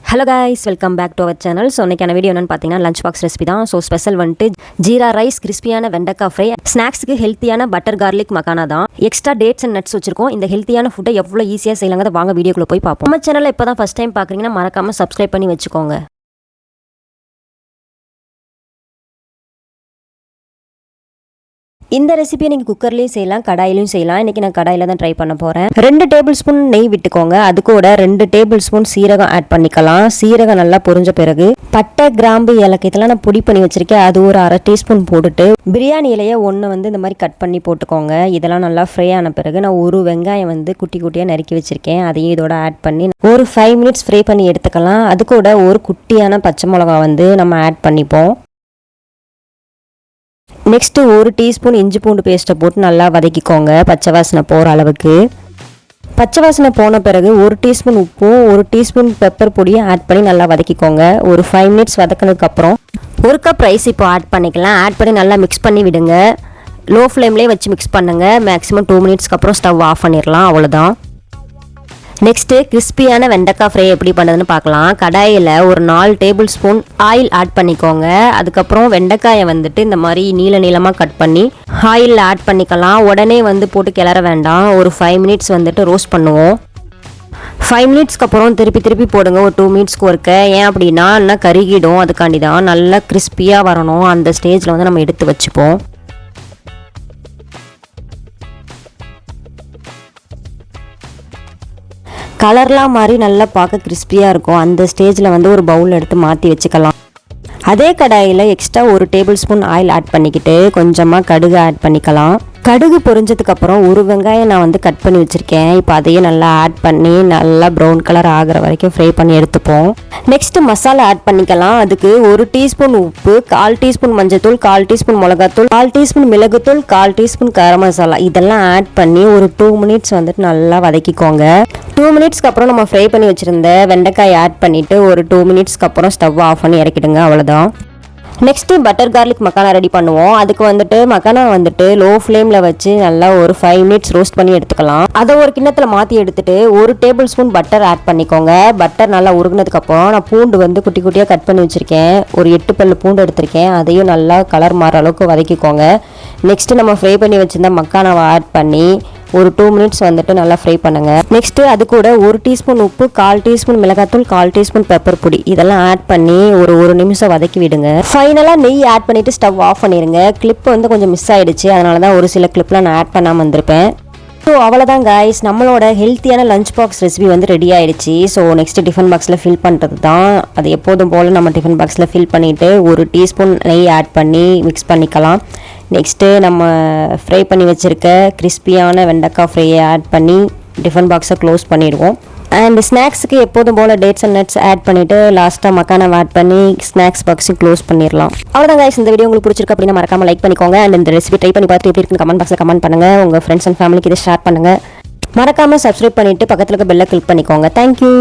Hello guys, welcome back to our channel. So இன்றைக்கான video என்னென்னு பார்த்தீங்கன்னா லஞ்ச் பாக்ஸ் ரெசிபி தான். ஸோ ஸ்பெஷல் வந்துட்டு ஜீரா ரைஸ், கிறிஸ்பியான வெண்டைக்காய் ஃப்ரை, ஸ்நாக்ஸுக்கு ஹெல்த்தியான பட்டர் கார்லிக் மக்கானா தான். எக்ஸ்ட்ரா டேட்ஸ் அண்ட் நட்ஸ் வச்சிருக்கோம். இந்த ஹெல்த்தியான ஃபுட்டை எவ்வளோ ஈஸியாக செய்யலாங்க வாங்க வீடியோக்குள்ளே போய் பார்ப்போம். நம்ம சேனலில் இப்போ தான் ஃபஸ்ட் டைம் பார்க்குறீங்கன்னா மறக்காமல் சப்ஸ்கிரைப் பண்ணி வச்சுக்கோங்க. இந்த ரெசிபியை நீங்கள் குக்கர்லேயும் செய்யலாம், கடாயிலையும் செய்யலாம். இன்றைக்கி நான் கடாயில் தான் ட்ரை பண்ண போகிறேன். 2 டேபிள் ஸ்பூன் நெய் விட்டுக்கோங்க. அது கூட 2 டேபிள் ஸ்பூன் சீரகம் ஆட் பண்ணிக்கலாம். சீரகம் நல்லா பொரிஞ்ச பிறகு பட்டை, கிராம்பு, ஏலக்காய் இதெல்லாம் நான் பொடி பண்ணி வச்சுருக்கேன். அது ஒரு 1/2 டீஸ்பூன் போட்டுட்டு பிரியாணி இலையை ஒன்று இந்த மாதிரி கட் பண்ணி போட்டுக்கோங்க. இதெல்லாம் நல்லா ஃப்ரை ஆன பிறகு நான் ஒரு வெங்காயம் குட்டி குட்டியாக நறுக்கி வச்சுருக்கேன். அதையும் இதோட ஆட் பண்ணி ஒரு 5 மினிட்ஸ் ஃப்ரை பண்ணி எடுத்துக்கலாம். அது கூட ஒரு குட்டியான பச்சை மிளகா நம்ம ஆட் பண்ணிப்போம். நெக்ஸ்ட்டு 1 டீஸ்பூன் இஞ்சி பூண்டு பேஸ்ட்டை போட்டு நல்லா வதக்கிக்கோங்க, பச்சை வாசனை போகிற அளவுக்கு. பச்சை வாசனை போன பிறகு 1 டீஸ்பூன் உப்பும் 1 டீஸ்பூன் பெப்பர் பொடியும் ஆட் பண்ணி நல்லா வதக்கிக்கோங்க. ஒரு 5 மினிட்ஸ் வதக்கினதுக்கப்புறம் 1 கப் ரைஸ் இப்போ ஆட் பண்ணிக்கலாம். ஆட் பண்ணி நல்லா மிக்ஸ் பண்ணி விடுங்க. லோ ஃப்ளேம்லேயே வச்சு மிக்ஸ் பண்ணுங்கள். மேக்ஸிமம் 2 மினிட்ஸ்க்கு அப்புறம் ஸ்டவ் ஆஃப் பண்ணிடலாம். அவ்வளோதான். நெக்ஸ்ட்டு கிறிஸ்பியான வெண்டைக்காய் ஃப்ரை எப்படி பண்ணுறதுன்னு பார்க்கலாம். கடாயில் ஒரு 4 டேபிள் ஸ்பூன் ஆயில் ஆட் பண்ணிக்கோங்க. அதுக்கப்புறம் வெண்டைக்காயை இந்த மாதிரி நீளமாக கட் பண்ணி ஆயிலில் ஆட் பண்ணிக்கலாம். உடனே போட்டு கிளற வேண்டாம். ஒரு 5 மினிட்ஸ் ரோஸ்ட் பண்ணுவோம். 5 மினிட்ஸ்க்கு அப்புறம் திருப்பி போடுங்க, ஒரு 2 மினிட்ஸ்க்கு ஒருக்க. ஏன் அப்படின்னா இன்னும் கருகிடும். அதுக்காண்டி தான் நல்லா கிறிஸ்பியாக வரணும். அந்த ஸ்டேஜில் நம்ம எடுத்து வச்சுப்போம். கலர்லாம் மாதிரி நல்லா பார்க்க கிறிஸ்பியாக இருக்கும். அந்த ஸ்டேஜில் ஒரு பவுல் எடுத்து மாற்றி வச்சுக்கலாம். அதே கடாயில் எக்ஸ்ட்ரா ஒரு டேபிள் ஸ்பூன் ஆயில் ஆட் பண்ணிக்கிட்டு கொஞ்சமாக கடுகு ஆட் பண்ணிக்கலாம். கடுகு பொரிஞ்சதுக்கப்புறம் ஒரு வெங்காயம் நான் கட் பண்ணி வச்சுருக்கேன். இப்போ அதையும் நல்லா ஆட் பண்ணி நல்லா ப்ரௌன் கலர் ஆகிற வரைக்கும் ஃப்ரை பண்ணி எடுத்துப்போம். நெக்ஸ்ட்டு மசாலா ஆட் பண்ணிக்கலாம். அதுக்கு 1 டீஸ்பூன் உப்பு, 1/4 டீஸ்பூன் மஞ்சத்தூள், 1/4 டீஸ்பூன் மிளகாத்தூள், 1/4 டீஸ்பூன் மிளகுத்தூள், 1/4 டீஸ்பூன் கரம் மசாலா இதெல்லாம் ஆட் பண்ணி ஒரு 2 மினிட்ஸ் நல்லா வதக்கிக்கோங்க. 2 மினிட்ஸ்க்கு அப்புறம் நம்ம ஃப்ரை பண்ணி வச்சுருந்த வெண்டைக்காய் ஆட் பண்ணிவிட்டு ஒரு 2 மினிட்ஸ்க்கு அப்புறம் ஸ்டவ் ஆஃப் பண்ணி இறக்கிடுங்க. அவ்வளோதான். Next butter garlic makhana ready பண்ணுவோம். அதுக்கு மக்கானா லோ ஃப்ளேமில் வச்சு நல்லா ஒரு 5 மினிட்ஸ் ரோஸ்ட் பண்ணி எடுத்துக்கலாம். அதை ஒரு கிண்ணத்தில் மாற்றி எடுத்துட்டு 1 டேபிள் ஸ்பூன் பட்டர் ஆட் பண்ணிக்கோங்க. பட்டர் நல்லா உருகுனதுக்கப்புறம் நான் பூண்டு குட்டி குட்டியாக கட் பண்ணி வச்சுருக்கேன். ஒரு 8 பல்லு பூண்டு எடுத்திருக்கேன். அதையும் நல்லா கலர் மாற அளவுக்கு வதக்கிக்கோங்க. நெக்ஸ்ட்டு நம்ம ஃப்ரை பண்ணி வச்சுருந்த மக்கானாவை ஆட் பண்ணி ஒரு 2 மினிட்ஸ் நல்லா ஃப்ரை பண்ணுங்க. நெக்ஸ்ட்டு அது கூட 1 டீஸ்பூன் உப்பு, 1/4 டீஸ்பூன் மிளகாத்தூள், 1/4 டீஸ்பூன் பெப்பர் பொடி இதெல்லாம் ஆட் பண்ணி ஒரு நிமிஷம் வதக்கி விடுங்க. ஃபைனலாக நெய் ஆட் பண்ணிவிட்டு ஸ்டவ் ஆஃப் பண்ணிடுங்க. கிளிப் கொஞ்சம் மிஸ் ஆகிடுச்சு. அதனால தான் ஒரு சில கிளிப்லாம் நான் ஆட் பண்ணாமல் வந்திருப்பேன். ஸோ அவ்வளோதான் கைஸ், நம்மளோட ஹெல்த்தியான லஞ்ச் பாக்ஸ் ரெசிபி ரெடி ஆகிடுச்சு. ஸோ நெக்ஸ்ட்டு டிஃபன் பாக்ஸில் ஃபில் பண்ணுறது தான். அது எப்போதும் போல் நம்ம டிஃபன் பாக்ஸில் ஃபில் பண்ணிவிட்டு 1 டீஸ்பூன் நெய் ஆட் பண்ணி மிக்ஸ் பண்ணிக்கலாம். நெக்ஸ்ட்டு நம்ம ஃப்ரை பண்ணி வச்சுருக்க கிறிஸ்பியான வெண்டைக்காய் ஃப்ரையை ஆட் பண்ணி டிஃபன் பாக்ஸை க்ளோஸ் பண்ணிடுவோம். அண்ட் ஸ்நாக்ஸுக்கு எப்போதும் போல் டேட்ஸ் அண்ட் நட்ஸ் ஆட் பண்ணிவிட்டு லாஸ்ட்டாக மக்கானாவை ஆட் பண்ணி ஸ்நாக்ஸ் பாக்ஸையும் க்ளோஸ் பண்ணிடலாம். அவ்வளோதான் கைஸ், இந்த வீடியோ உங்களுக்கு பிடிச்சிருக்கு அப்படின்னா மறக்காமல் லைக் பண்ணிக்கோங்க. அண்ட் இந்த ரெசிபி ட்ரை பண்ணி பார்த்துட்டு எப்படி இருக்குன்னு கமெண்ட் பாக்ஸில் கமெண்ட் பண்ணுங்கள். உங்கள் ஃப்ரெண்ட்ஸ் அண்ட் ஃபேமிலிக்கு இதை ஷேர் பண்ணுங்கள். மறக்காமல் சப்ஸ்கிரைப் பண்ணிவிட்டு பக்கத்தில் இருக்க பெல்லை கிளிக் பண்ணிக்கோங்க. தேங்க்யூ.